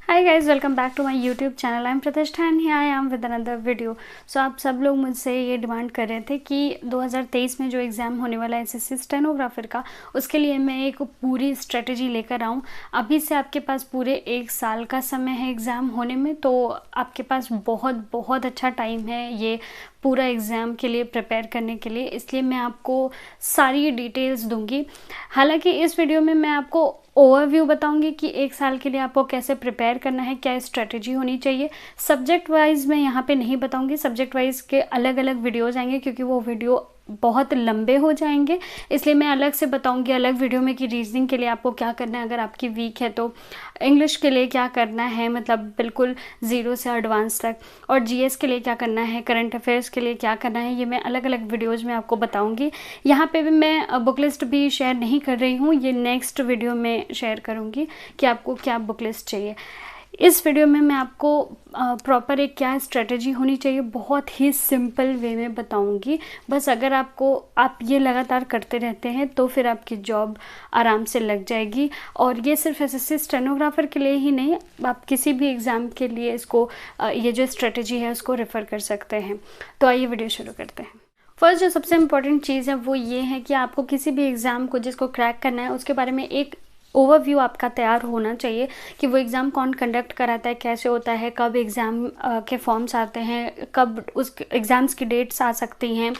Hi guys, welcome back to my YouTube channel. I am Pratishtha and here I am with another video. So आप सब लोग मुझसे ये demand कर रहे थे कि 2023 में जो एग्ज़ाम होने वाला है एसएससी स्टेनोग्राफर का, उसके लिए मैं एक पूरी स्ट्रेटजी लेकर आऊँ। अभी से आपके पास पूरे 1 साल का समय है एग्ज़ाम होने में, तो आपके पास बहुत बहुत अच्छा टाइम है ये पूरा एग्ज़ाम के लिए प्रिपेयर करने के लिए। इसलिए मैं आपको सारी डिटेल्स दूंगी। हालांकि इस वीडियो में मैं आपको ओवरव्यू बताऊंगी कि 1 साल के लिए आपको कैसे प्रिपेयर करना है, क्या स्ट्रेटजी होनी चाहिए। सब्जेक्ट वाइज मैं यहाँ पे नहीं बताऊंगी, सब्जेक्ट वाइज के अलग अलग वीडियोस आएंगे क्योंकि वो वीडियो बहुत लंबे हो जाएंगे। इसलिए मैं अलग से बताऊंगी अलग वीडियो में कि रीजनिंग के लिए आपको क्या करना है अगर आपकी वीक है तो, इंग्लिश के लिए क्या करना है मतलब बिल्कुल ज़ीरो से एडवांस तक, और जीएस के लिए क्या करना है, करंट अफेयर्स के लिए क्या करना है, ये मैं अलग अलग वीडियोज़ में आपको बताऊंगी। यहाँ पे भी मैं बुक लिस्ट भी शेयर नहीं कर रही हूँ, ये नेक्स्ट वीडियो में शेयर करूँगी कि आपको क्या बुक लिस्ट चाहिए। इस वीडियो में मैं आपको प्रॉपर एक क्या स्ट्रेटजी होनी चाहिए बहुत ही सिंपल वे में बताऊंगी। बस अगर आप ये लगातार करते रहते हैं तो फिर आपकी जॉब आराम से लग जाएगी। और ये सिर्फ एसएससी स्टेनोग्राफर के लिए ही नहीं, आप किसी भी एग्ज़ाम के लिए इसको ये जो स्ट्रेटजी है उसको रेफ़र कर सकते हैं। तो आइए वीडियो शुरू करते हैं। फर्स्ट जो सबसे इम्पॉर्टेंट चीज़ है वो ये है कि आपको किसी भी एग्ज़ाम को जिसको क्रैक करना है उसके बारे में एक ओवरव्यू आपका तैयार होना चाहिए कि वो एग्ज़ाम कौन कंडक्ट कराता है, कैसे होता है, कब एग्ज़ाम के फॉर्म्स आते हैं, कब उस एग्ज़ाम्स की डेट्स आ सकती हैं,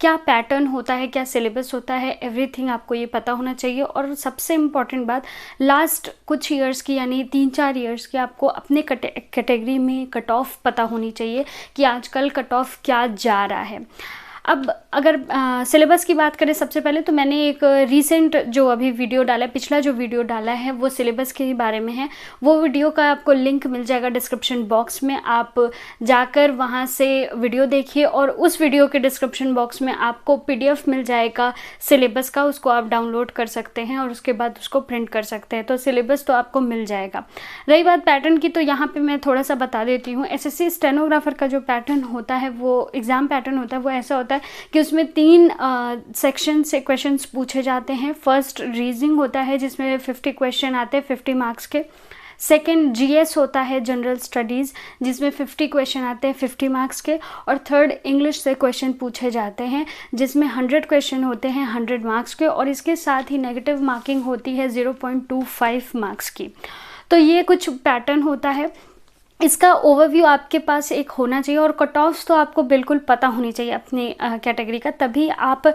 क्या पैटर्न होता है, क्या सिलेबस होता है, एवरीथिंग आपको ये पता होना चाहिए। और सबसे इम्पॉर्टेंट बात, लास्ट कुछ ईयर्स की यानी 3-4 ईयर्स की आपको अपने कैटेगरी में कट ऑफ पता होनी चाहिए कि आजकल कट ऑफ क्या जा रहा है। अब अगर सिलेबस की बात करें सबसे पहले तो मैंने एक रीसेंट जो अभी वीडियो डाला है, पिछला जो वीडियो डाला है वो सिलेबस के ही बारे में है। वो वीडियो का आपको लिंक मिल जाएगा डिस्क्रिप्शन बॉक्स में, आप जाकर वहाँ से वीडियो देखिए। और उस वीडियो के डिस्क्रिप्शन बॉक्स में आपको पीडीएफ मिल जाएगा सिलेबस का, उसको आप डाउनलोड कर सकते हैं और उसके बाद उसको प्रिंट कर सकते हैं। तो सिलेबस तो आपको मिल जाएगा। रही बात पैटर्न की, तो यहाँ पर मैं थोड़ा सा बता देती हूँ। एसएससी स्टेनोग्राफर का जो पैटर्न होता है, वो एग्ज़ाम पैटर्न होता है, वो ऐसा होता है कि उसमें 3 सेक्शन से क्वेश्चंस पूछे जाते हैं। फर्स्ट रीजनिंग होता है जिसमें 50 क्वेश्चन आते हैं 50 मार्क्स के। सेकंड जीएस होता है जनरल स्टडीज़ जिसमें 50 क्वेश्चन आते हैं 50 मार्क्स के। और थर्ड इंग्लिश से क्वेश्चन पूछे जाते हैं जिसमें 100 क्वेश्चन होते हैं 100 मार्क्स के, और इसके साथ ही नेगेटिव मार्किंग होती है 0.25 मार्क्स की। तो ये कुछ पैटर्न होता है। इसका ओवरव्यू आपके पास एक होना चाहिए और कट ऑफ्स तो आपको बिल्कुल पता होनी चाहिए अपनी कैटेगरी का, तभी आप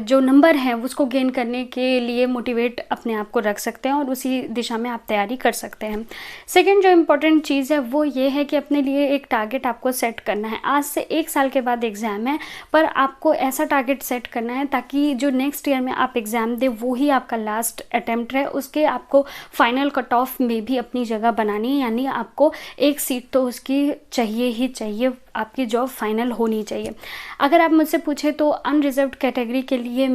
जो नंबर है उसको गेन करने के लिए मोटिवेट अपने आप को रख सकते हैं और उसी दिशा में आप तैयारी कर सकते हैं। सेकंड जो इम्पोर्टेंट चीज़ है वो ये है कि अपने लिए एक टारगेट आपको सेट करना है। आज से 1 साल के बाद एग्ज़ाम है, पर आपको ऐसा टारगेट सेट करना है ताकि जो नेक्स्ट ईयर में आप एग्ज़ाम दें वो ही आपका लास्ट अटैम्प्ट है। उसके आपको फाइनल कट ऑफ में भी अपनी जगह बनानी है, यानी आपको एक सीट तो उसकी चाहिए ही चाहिए, आपकी जॉब फाइनल होनी चाहिए। अगर आप मुझसे पूछे तो अनरिजर्व्ड कैटेगरी के लिए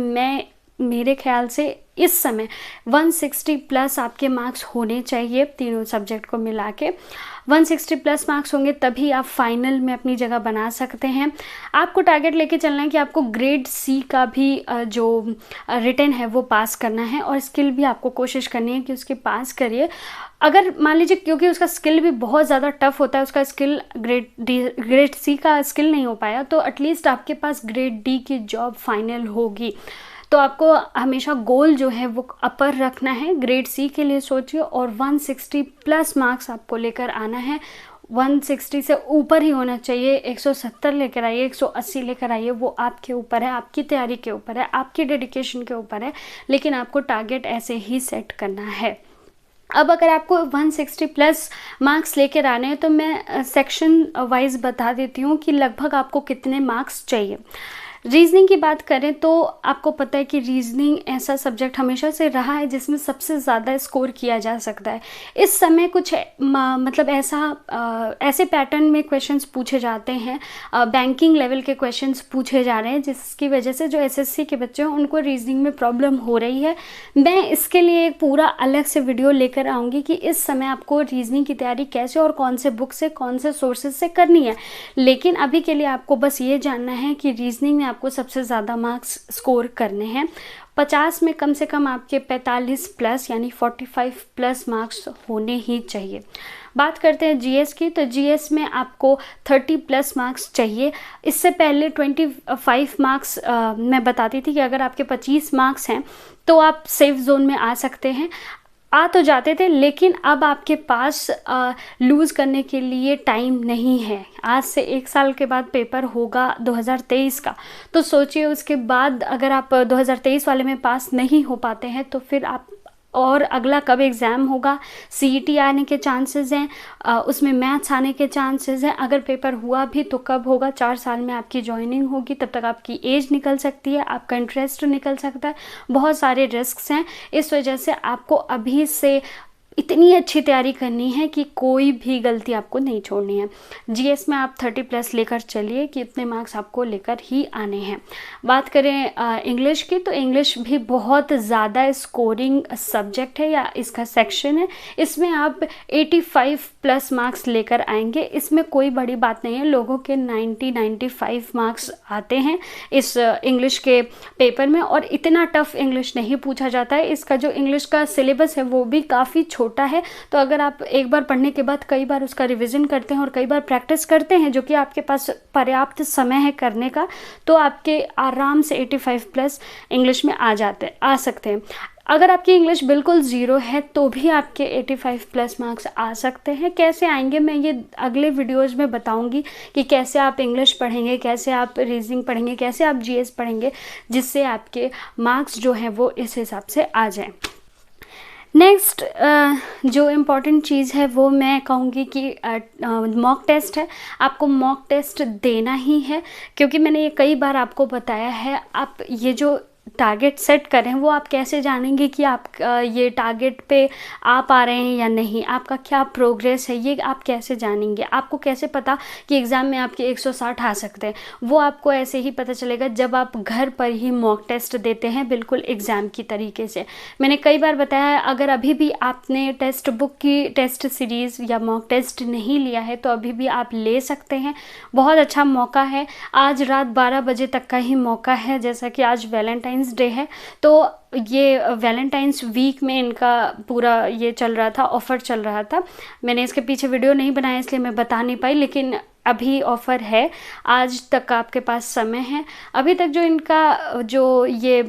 मेरे ख्याल से इस समय 160 प्लस आपके मार्क्स होने चाहिए। तीनों सब्जेक्ट को मिला के 160 प्लस मार्क्स होंगे तभी आप फाइनल में अपनी जगह बना सकते हैं। आपको टारगेट लेके चलना है कि आपको ग्रेड सी का भी जो रिटन है वो पास करना है, और स्किल भी आपको कोशिश करनी है कि उसके पास करिए। अगर मान लीजिए, क्योंकि उसका स्किल भी बहुत ज़्यादा टफ होता है, उसका स्किल ग्रेड सी का स्किल नहीं हो पाया तो एटलीस्ट आपके पास ग्रेड डी की जॉब फाइनल होगी। तो आपको हमेशा गोल जो है वो अपर रखना है, ग्रेड सी के लिए सोचिए, और 160 प्लस मार्क्स आपको लेकर आना है। 160 से ऊपर ही होना चाहिए। 170 लेकर आइए, 180 लेकर आइए, वो आपके ऊपर है, आपकी तैयारी के ऊपर है, आपकी डेडिकेशन के ऊपर है, लेकिन आपको टारगेट ऐसे ही सेट करना है। अब अगर आपको 160 प्लस मार्क्स लेकर आने हैं तो मैं सेक्शन वाइज बता देती हूँ कि लगभग आपको कितने मार्क्स चाहिए। रीजनिंग की बात करें तो आपको पता है कि रीजनिंग ऐसा सब्जेक्ट हमेशा से रहा है जिसमें सबसे ज़्यादा स्कोर किया जा सकता है। इस समय कुछ मतलब ऐसे पैटर्न में क्वेश्चंस पूछे जाते हैं, बैंकिंग लेवल के क्वेश्चंस पूछे जा रहे हैं, जिसकी वजह से जो एसएससी के बच्चे हैं उनको रीजनिंग में प्रॉब्लम हो रही है। मैं इसके लिए एक पूरा अलग से वीडियो लेकर आऊँगी कि इस समय आपको रीजनिंग की तैयारी कैसे और कौन से बुक से, कौन से सोर्सेज से करनी है। लेकिन अभी के लिए आपको बस ये जानना है कि रीजनिंग में आपको सबसे ज़्यादा मार्क्स स्कोर करने हैं। 50 में कम से कम आपके 45 प्लस यानी 45 प्लस मार्क्स होने ही चाहिए। बात करते हैं जीएस की, तो जीएस में आपको 30 प्लस मार्क्स चाहिए। इससे पहले 25 मार्क्स मैं बताती थी कि अगर आपके 25 मार्क्स हैं तो आप सेफ जोन में आ सकते हैं, आ तो जाते थे, लेकिन अब आपके पास लूज़ करने के लिए टाइम नहीं है। आज से 1 साल के बाद पेपर होगा 2023 का, तो सोचिए उसके बाद अगर आप 2023 वाले में पास नहीं हो पाते हैं तो फिर आप और अगला कब एग्ज़ाम होगा, सीईटी आने के चांसेस हैं, उसमें मैथ्स आने के चांसेस हैं। अगर पेपर हुआ भी तो कब होगा, 4 साल में आपकी जॉइनिंग होगी, तब तक आपकी एज निकल सकती है, आपका इंटरेस्ट निकल सकता है, बहुत सारे रिस्क्स हैं। इस वजह से आपको अभी से इतनी अच्छी तैयारी करनी है कि कोई भी गलती आपको नहीं छोड़नी है। जीएस में आप 30 प्लस लेकर चलिए कि इतने मार्क्स आपको लेकर ही आने हैं। बात करें इंग्लिश की, तो इंग्लिश भी बहुत ज़्यादा स्कोरिंग सब्जेक्ट है या इसका सेक्शन है। इसमें आप 85 प्लस मार्क्स लेकर आएंगे, इसमें कोई बड़ी बात नहीं है। लोगों के 90-95 मार्क्स आते हैं इस इंग्लिश के पेपर में, और इतना टफ इंग्लिश नहीं पूछा जाता है। इसका जो इंग्लिश का सिलेबस है वो भी काफ़ी छोटा है, तो अगर आप एक बार पढ़ने के बाद कई बार उसका रिवीजन करते हैं और कई बार प्रैक्टिस करते हैं, जो कि आपके पास पर्याप्त समय है करने का, तो आपके आराम से 85 प्लस इंग्लिश में आ सकते हैं। अगर आपकी इंग्लिश बिल्कुल ज़ीरो है तो भी आपके 85 प्लस मार्क्स आ सकते हैं। कैसे आएंगे मैं ये अगले वीडियोज़ में बताऊंगी कि कैसे आप इंग्लिश पढ़ेंगे, कैसे आप रीजनिंग पढ़ेंगे, कैसे आप जीएस पढ़ेंगे, जिससे आपके मार्क्स जो हैं वो इस हिसाब से आ जाएं। नेक्स्ट जो इम्पॉर्टेंट चीज़ है वो मैं कहूँगी कि मॉक टेस्ट है। आपको मॉक टेस्ट देना ही है, क्योंकि मैंने ये कई बार आपको बताया है। आप ये जो टारगेट सेट करें वो आप कैसे जानेंगे कि आप ये टारगेट पे आ पा रहे हैं या नहीं, आपका क्या प्रोग्रेस है, ये आप कैसे जानेंगे। आपको कैसे पता कि एग्ज़ाम में आपके 160 आ सकते हैं, वो आपको ऐसे ही पता चलेगा जब आप घर पर ही मॉक टेस्ट देते हैं, बिल्कुल एग्ज़ाम की तरीके से। मैंने कई बार बताया है, अगर अभी भी आपने टेक्स्ट बुक की टेस्ट सीरीज़ या मॉक टेस्ट नहीं लिया है तो अभी भी आप ले सकते हैं। बहुत अच्छा मौका है। आज रात 12 बजे तक का ही मौका है, जैसा कि आज वैलेंटाइंस डे है, तो ये वैलेंटाइंस वीक में इनका पूरा ये चल रहा था, ऑफ़र चल रहा था। मैंने इसके पीछे वीडियो नहीं बनाया इसलिए मैं बता नहीं पाई, लेकिन अभी ऑफ़र है, आज तक आपके पास समय है। अभी तक जो इनका जो ये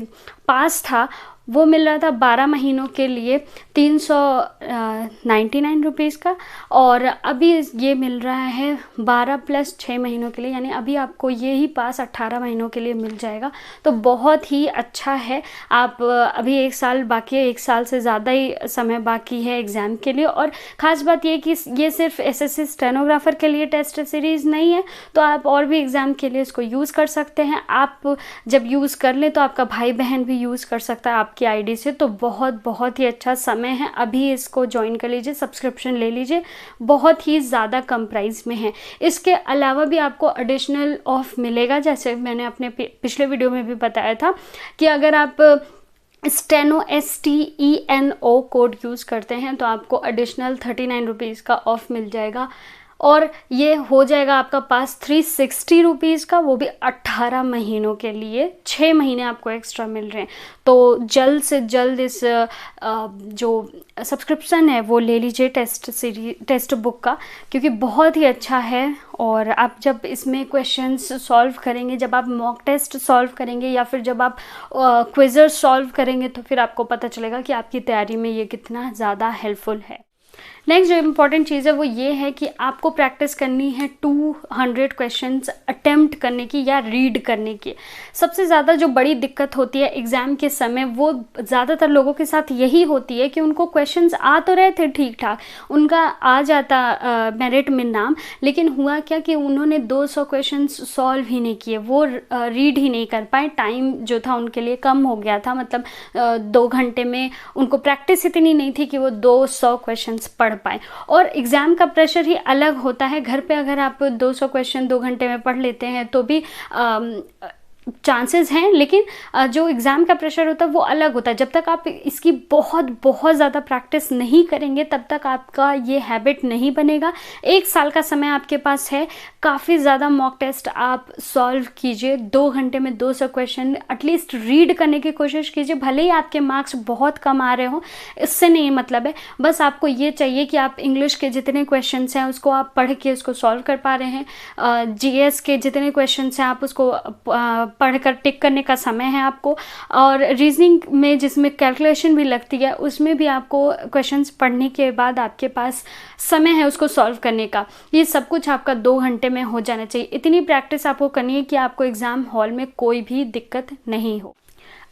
पास था वो मिल रहा था 12 महीनों के लिए 399 रुपीज़ का, और अभी ये मिल रहा है 12 प्लस 6 महीनों के लिए, यानी अभी आपको ये ही पास 18 महीनों के लिए मिल जाएगा। तो बहुत ही अच्छा है। आप अभी 1 साल बाकी है, 1 साल से ज़्यादा ही समय बाकी है एग्ज़ाम के लिए। और ख़ास बात ये कि ये सिर्फ एसएससी स्टेनोग्राफर के लिए टेस्ट सीरीज़ नहीं है, तो आप और भी एग्ज़ाम के लिए इसको यूज़ कर सकते हैं। आप जब यूज़ कर लें तो आपका भाई बहन भी यूज़ कर सकता है आपकी आईडी से। तो बहुत ही अच्छा समय है, अभी इसको ज्वाइन कर लीजिए, सब्सक्रिप्शन ले लीजिए, बहुत ही ज़्यादा कम प्राइस में है। इसके अलावा भी आपको एडिशनल ऑफ मिलेगा, जैसे मैंने अपने पिछले वीडियो में भी बताया था कि अगर आप स्टेनो STENO कोड यूज़ करते हैं तो आपको एडिशनल 39 रुपीज़ का ऑफ़ मिल जाएगा, और ये हो जाएगा आपका पास 360 रुपीज़ का, वो भी 18 महीनों के लिए। 6 महीने आपको एक्स्ट्रा मिल रहे हैं। तो जल्द से जल्द इस जो सब्सक्रिप्शन है वो ले लीजिए टेक्स्ट बुक का, क्योंकि बहुत ही अच्छा है। और आप जब इसमें क्वेश्चंस सॉल्व करेंगे, जब आप मॉक टेस्ट सॉल्व करेंगे या फिर जब आप क्विज़र्स सॉल्व करेंगे, तो फिर आपको पता चलेगा कि आपकी तैयारी में ये कितना ज़्यादा हेल्पफुल है। नेक्स्ट जो इम्पॉर्टेंट चीज़ है वो ये है कि आपको प्रैक्टिस करनी है 200 क्वेश्चंस अटेम्प्ट करने की या रीड करने की। सबसे ज़्यादा जो बड़ी दिक्कत होती है एग्ज़ाम के समय, वो ज़्यादातर लोगों के साथ यही होती है कि उनको क्वेश्चंस आ तो रहे थे ठीक ठाक, उनका आ जाता मेरिट में नाम, लेकिन हुआ क्या कि उन्होंने 200 क्वेश्चंस सॉल्व ही नहीं किए, वो रीड ही नहीं कर पाए। टाइम जो था उनके लिए कम हो गया था, मतलब 2 घंटे में उनको प्रैक्टिस इतनी नहीं थी कि वो 200 क्वेश्चंस पढ़ पाए। और एग्ज़ाम का प्रेशर ही अलग होता है। घर पे अगर आप 200 क्वेश्चन 2 घंटे में पढ़ लेते हैं तो भी चांसेस हैं, लेकिन जो एग्ज़ाम का प्रेशर होता है वो अलग होता है। जब तक आप इसकी बहुत बहुत ज़्यादा प्रैक्टिस नहीं करेंगे तब तक आपका ये हैबिट नहीं बनेगा। 1 साल का समय आपके पास है, काफ़ी ज़्यादा मॉक टेस्ट आप सॉल्व कीजिए। 2 घंटे में 200 क्वेश्चन एटलीस्ट रीड करने की कोशिश कीजिए। भले ही आपके मार्क्स बहुत कम आ रहे हों, इससे नहीं मतलब है। बस आपको ये चाहिए कि आप इंग्लिश के जितने क्वेश्चंस हैं उसको आप पढ़ के उसको सॉल्व कर पा रहे हैं। जीएस के जितने क्वेश्चंस हैं आप उसको पढ़कर टिक करने का समय है आपको। और रीजनिंग में जिसमें कैलकुलेशन भी लगती है उसमें भी आपको क्वेश्चंस पढ़ने के बाद आपके पास समय है उसको सॉल्व करने का। ये सब कुछ आपका 2 घंटे में हो जाना चाहिए। इतनी प्रैक्टिस आपको करनी है कि आपको एग्ज़ाम हॉल में कोई भी दिक्कत नहीं हो।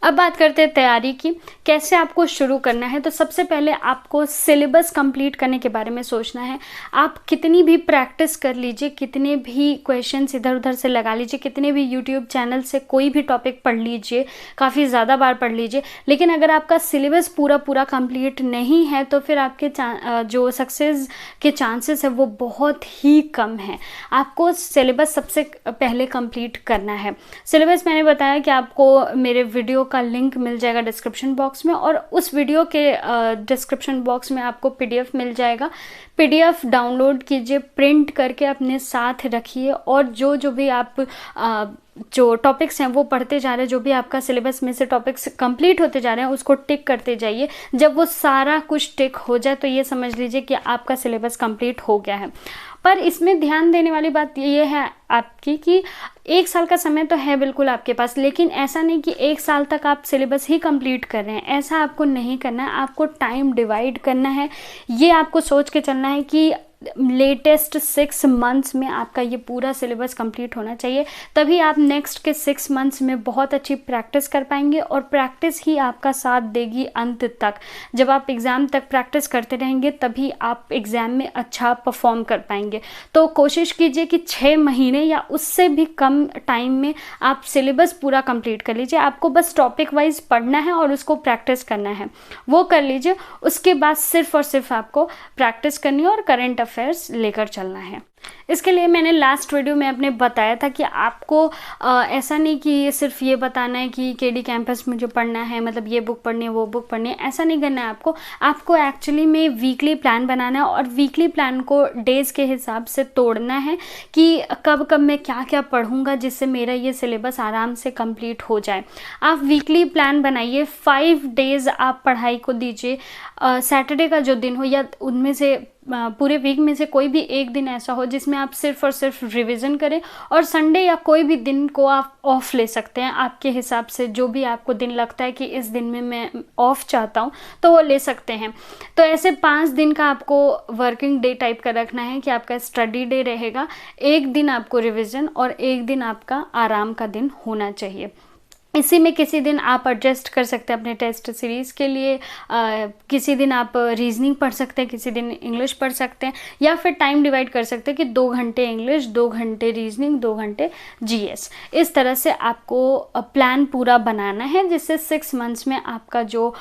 अब बात करते हैं तैयारी की, कैसे आपको शुरू करना है। तो सबसे पहले आपको सिलेबस कंप्लीट करने के बारे में सोचना है। आप कितनी भी प्रैक्टिस कर लीजिए, कितने भी क्वेश्चंस इधर उधर से लगा लीजिए, कितने भी यूट्यूब चैनल से कोई भी टॉपिक पढ़ लीजिए, काफ़ी ज़्यादा बार पढ़ लीजिए, लेकिन अगर आपका सिलेबस पूरा कंप्लीट नहीं है तो फिर आपके जो सक्सेस के चांसेस है वो बहुत ही कम है। आपको सिलेबस सबसे पहले कंप्लीट करना है। सिलेबस मैंने बताया कि आपको मेरे वीडियो का लिंक मिल जाएगा डिस्क्रिप्शन बॉक्स में, और उस वीडियो के डिस्क्रिप्शन बॉक्स में आपको पीडीएफ मिल जाएगा। पीडीएफ डाउनलोड कीजिए, प्रिंट करके अपने साथ रखिए, और जो भी आप जो टॉपिक्स हैं वो पढ़ते जा रहे हैं, जो भी आपका सिलेबस में से टॉपिक्स कंप्लीट होते जा रहे हैं उसको टिक करते जाइए। जब वो सारा कुछ टिक हो जाए तो ये समझ लीजिए कि आपका सिलेबस कंप्लीट हो गया है। पर इसमें ध्यान देने वाली बात ये है आपकी कि 1 साल का समय तो है बिल्कुल आपके पास, लेकिन ऐसा नहीं कि 1 साल तक आप सिलेबस ही कंप्लीट कर रहे हैं। ऐसा आपको नहीं करना है, आपको टाइम डिवाइड करना है। ये आपको सोच के चलना है कि लेटेस्ट 6 मंथ्स में आपका ये पूरा सिलेबस कंप्लीट होना चाहिए, तभी आप नेक्स्ट के 6 मंथ्स में बहुत अच्छी प्रैक्टिस कर पाएंगे, और प्रैक्टिस ही आपका साथ देगी अंत तक। जब आप एग्ज़ाम तक प्रैक्टिस करते रहेंगे तभी आप एग्ज़ाम में अच्छा परफॉर्म कर पाएंगे। तो कोशिश कीजिए कि 6 महीने या उससे भी कम टाइम में आप सिलेबस पूरा कंप्लीट कर लीजिए। आपको बस टॉपिक वाइज पढ़ना है और उसको प्रैक्टिस करना है, वो कर लीजिए। उसके बाद सिर्फ और सिर्फ आपको प्रैक्टिस करनी है और करंट अफेयर्स लेकर चलना है। इसके लिए मैंने लास्ट वीडियो में अपने बताया था कि आपको ऐसा नहीं कि सिर्फ ये बताना है कि केडी कैंपस में जो पढ़ना है, मतलब ये बुक पढ़नी है वो बुक पढ़नी है, ऐसा नहीं करना है आपको एक्चुअली में वीकली प्लान बनाना है, और वीकली प्लान को डेज़ के हिसाब से तोड़ना है कि कब कब मैं क्या क्या पढ़ूंगा जिससे मेरा ये सिलेबस आराम से कंप्लीट हो जाए। आप वीकली प्लान बनाइए, 5 डेज़ आप पढ़ाई को दीजिए। सैटरडे का जो दिन हो या उनमें से पूरे वीक में से कोई भी एक दिन ऐसा हो जिसमें आप सिर्फ और सिर्फ रिवीजन करें, और संडे या कोई भी दिन को आप ऑफ ले सकते हैं आपके हिसाब से। जो भी आपको दिन लगता है कि इस दिन में मैं ऑफ चाहता हूं तो वो ले सकते हैं। तो ऐसे 5 दिन का आपको वर्किंग डे टाइप का रखना है कि आपका स्टडी डे रहेगा, 1 दिन आपको रिवीजन और 1 दिन आपका आराम का दिन होना चाहिए। इसी में किसी दिन आप एडजस्ट कर सकते हैं अपने टेस्ट सीरीज़ के लिए, किसी दिन आप रीजनिंग पढ़ सकते हैं, किसी दिन इंग्लिश पढ़ सकते हैं, या फिर टाइम डिवाइड कर सकते हैं कि 2 घंटे इंग्लिश, 2 घंटे रीजनिंग, 2 घंटे जीएस। इस तरह से आपको प्लान पूरा बनाना है जिससे 6 मंथ्स में आपका जो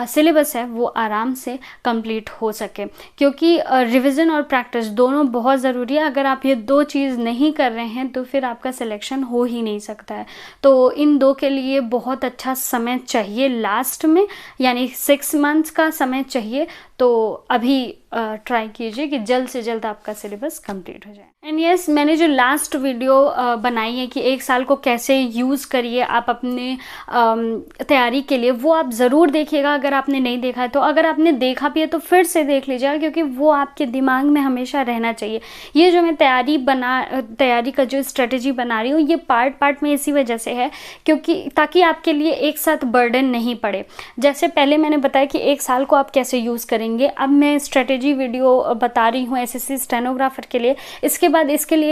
सिलेबस है वो आराम से कंप्लीट हो सके, क्योंकि रिविज़न और प्रैक्टिस दोनों बहुत ज़रूरी है। अगर आप ये 2 चीज़ नहीं कर रहे हैं तो फिर आपका सिलेक्शन हो ही नहीं सकता है। तो इन 2 के लिए बहुत अच्छा समय चाहिए लास्ट में, यानी 6 मंथ्स का समय चाहिए। तो अभी ट्राई कीजिए कि जल्द से जल्द आपका सिलेबस कंप्लीट हो जाए। एंड यस, मैंने जो लास्ट वीडियो बनाई है कि 1 साल को कैसे यूज़ करिए आप अपने तैयारी के लिए, वो आप ज़रूर देखिएगा अगर आपने नहीं देखा है तो। अगर आपने देखा भी है तो फिर से देख लीजिएगा, क्योंकि वो आपके दिमाग में हमेशा रहना चाहिए। ये जो मैं तैयारी का जो स्ट्रेटेजी बना रही हूँ ये पार्ट में इसी वजह से है क्योंकि ताकि आपके लिए एक साथ बर्डन नहीं पड़े। जैसे पहले मैंने बताया कि 1 साल को आप कैसे यूज़ करेंगे, अब मैं स्ट्रेटेजी वीडियो बता रही हूँ एसएससी स्टेनोग्राफर के लिए। इसके बाद इसके लिए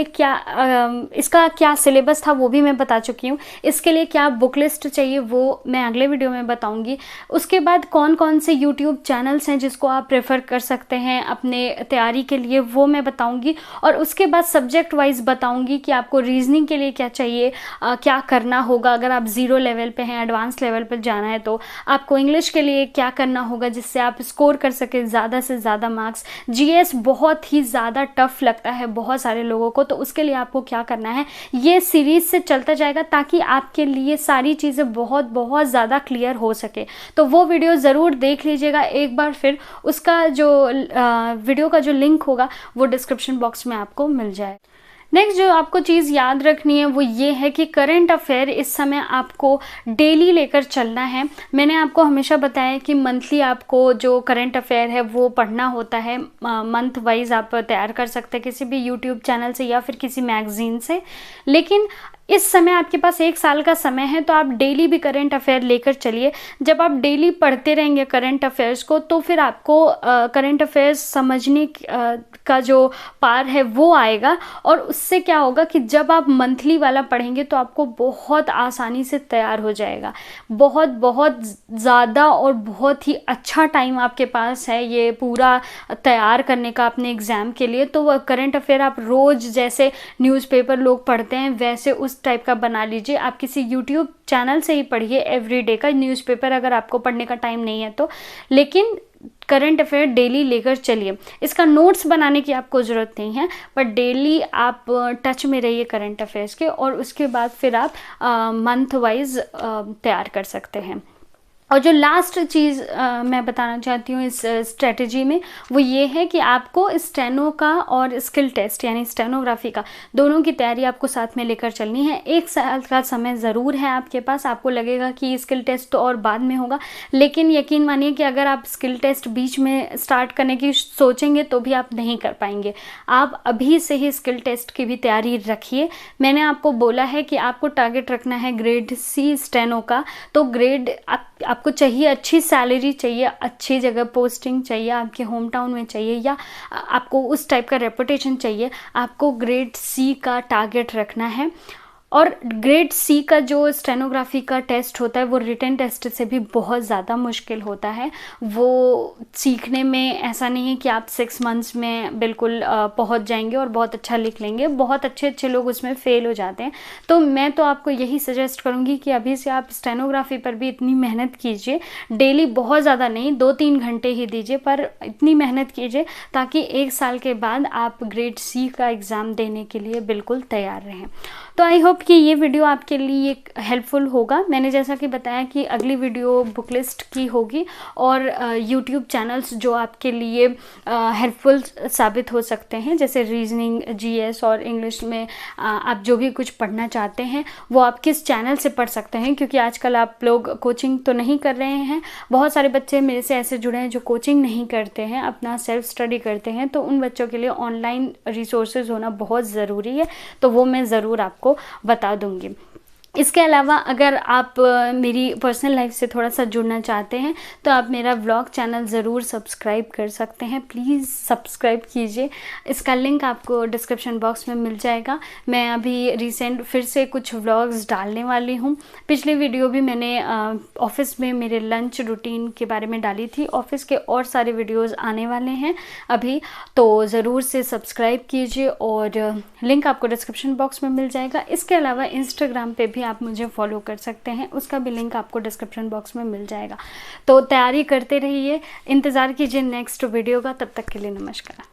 इसका क्या सिलेबस था वो भी मैं बता चुकी हूँ। इसके लिए क्या बुक लिस्ट चाहिए वो मैं अगले वीडियो में बताऊँगी। उसके बाद कौन कौन से यूट्यूब चैनल्स हैं जिसको आप प्रेफर कर सकते हैं अपने तैयारी के लिए, वो मैं बताऊँगी। और उसके बाद सब्जेक्ट वाइज बताऊँगी कि आपको रीजनिंग के लिए क्या चाहिए, क्या करना होगा अगर आप 0 लेवल पे हैं, एडवांस लेवल पर जाना है तो आपको इंग्लिश के लिए क्या करना होगा जिससे आप स्कोर कर सकते सके ज़्यादा से ज़्यादा मार्क्स। जीएस बहुत ही ज़्यादा टफ लगता है बहुत सारे लोगों को, तो उसके लिए आपको क्या करना है, ये सीरीज़ से चलता जाएगा ताकि आपके लिए सारी चीज़ें बहुत बहुत ज़्यादा क्लियर हो सके। तो वो वीडियो ज़रूर देख लीजिएगा एक बार, फिर उसका जो वीडियो का जो लिंक होगा वो डिस्क्रिप्शन बॉक्स में आपको मिल जाए। नेक्स्ट जो आपको चीज़ याद रखनी है वो ये है कि करंट अफेयर इस समय आपको डेली लेकर चलना है। मैंने आपको हमेशा बताया कि मंथली आपको जो करंट अफेयर है वो पढ़ना होता है, मंथ वाइज आप तैयार कर सकते हैं किसी भी यूट्यूब चैनल से या फिर किसी मैगजीन से। लेकिन इस समय आपके पास 1 साल का समय है, तो आप डेली भी करंट अफेयर लेकर चलिए। जब आप डेली पढ़ते रहेंगे करंट अफेयर्स को, तो फिर आपको करंट अफेयर्स समझने का जो पार है वो आएगा, और उससे क्या होगा कि जब आप मंथली वाला पढ़ेंगे तो आपको बहुत आसानी से तैयार हो जाएगा। बहुत बहुत ज़्यादा और बहुत ही अच्छा टाइम आपके पास है ये पूरा तैयार करने का अपने एग्ज़ाम के लिए। तो वह करंट अफेयर आप रोज़ जैसे न्यूज़पेपर लोग पढ़ते हैं वैसे उस टाइप का बना लीजिए। आप किसी यूट्यूब चैनल से ही पढ़िए एवरीडे का न्यूज़पेपर, अगर आपको पढ़ने का टाइम नहीं है तो। लेकिन करंट अफेयर डेली लेकर चलिए। इसका नोट्स बनाने की आपको ज़रूरत नहीं है, पर डेली आप टच में रहिए करंट अफेयर्स के, और उसके बाद फिर आप मंथ वाइज तैयार कर सकते हैं। और जो लास्ट चीज़ मैं बताना चाहती हूँ इस स्ट्रेटजी में, वो ये है कि आपको स्टेनो का और स्किल टेस्ट यानी स्टेनोग्राफी का दोनों की तैयारी आपको साथ में लेकर चलनी है। 1 साल का समय ज़रूर है आपके पास। आपको लगेगा कि स्किल टेस्ट तो और बाद में होगा, लेकिन यकीन मानिए कि अगर आप स्किल टेस्ट बीच में स्टार्ट करने की सोचेंगे तो भी आप नहीं कर पाएंगे। आप अभी से ही स्किल टेस्ट की भी तैयारी रखिए। मैंने आपको बोला है कि आपको टारगेट रखना है ग्रेड सी स्टेनो का, तो ग्रेड आपको चाहिए, अच्छी सैलरी चाहिए, अच्छी जगह पोस्टिंग चाहिए, आपके होम टाउन में चाहिए, या आपको उस टाइप का रेपुटेशन चाहिए। आपको ग्रेड सी का टारगेट रखना है। और ग्रेड सी का जो स्टेनोग्राफी का टेस्ट होता है वो रिटन टेस्ट से भी बहुत ज़्यादा मुश्किल होता है। वो सीखने में ऐसा नहीं है कि आप 6 मंथ्स में बिल्कुल पहुंच जाएंगे और बहुत अच्छा लिख लेंगे। बहुत अच्छे अच्छे लोग उसमें फ़ेल हो जाते हैं। तो मैं तो आपको यही सजेस्ट करूंगी कि अभी से आप स्टेनोग्राफी पर भी इतनी मेहनत कीजिए। डेली बहुत ज़्यादा नहीं, 2-3 घंटे ही दीजिए, पर इतनी मेहनत कीजिए ताकि 1 साल के बाद आप ग्रेड सी का एग्ज़ाम देने के लिए बिल्कुल तैयार रहें। तो आई होप कि ये वीडियो आपके लिए हेल्पफुल होगा। मैंने जैसा कि बताया कि अगली वीडियो बुक लिस्ट की होगी और यूट्यूब चैनल्स जो आपके लिए हेल्पफुल साबित हो सकते हैं, जैसे रीजनिंग, जीएस और इंग्लिश में आप जो भी कुछ पढ़ना चाहते हैं वो आप किस चैनल से पढ़ सकते हैं। क्योंकि आजकल आप लोग कोचिंग तो नहीं कर रहे हैं, बहुत सारे बच्चे मेरे से ऐसे जुड़े हैं जो कोचिंग नहीं करते हैं, अपना सेल्फ स्टडी करते हैं। तो उन बच्चों के लिए ऑनलाइन रिसोर्सेज होना बहुत ज़रूरी है, तो वो मैं ज़रूर आपको बता दूंगी। इसके अलावा अगर आप मेरी पर्सनल लाइफ से थोड़ा सा जुड़ना चाहते हैं तो आप मेरा व्लॉग चैनल ज़रूर सब्सक्राइब कर सकते हैं। प्लीज़ सब्सक्राइब कीजिए, इसका लिंक आपको डिस्क्रिप्शन बॉक्स में मिल जाएगा। मैं अभी रिसेंट फिर से कुछ व्लॉग्स डालने वाली हूँ। पिछली वीडियो भी मैंने ऑफिस में मेरे लंच रूटीन के बारे में डाली थी। ऑफिस के और सारे वीडियोज़ आने वाले हैं अभी, तो ज़रूर से सब्सक्राइब कीजिए और लिंक आपको डिस्क्रिप्शन बॉक्स में मिल जाएगा। इसके अलावा इंस्टाग्राम पे भी आप मुझे फॉलो कर सकते हैं, उसका भी लिंक आपको डिस्क्रिप्शन बॉक्स में मिल जाएगा। तो तैयारी करते रहिए, इंतज़ार कीजिए नेक्स्ट वीडियो का। तब तक के लिए नमस्कार।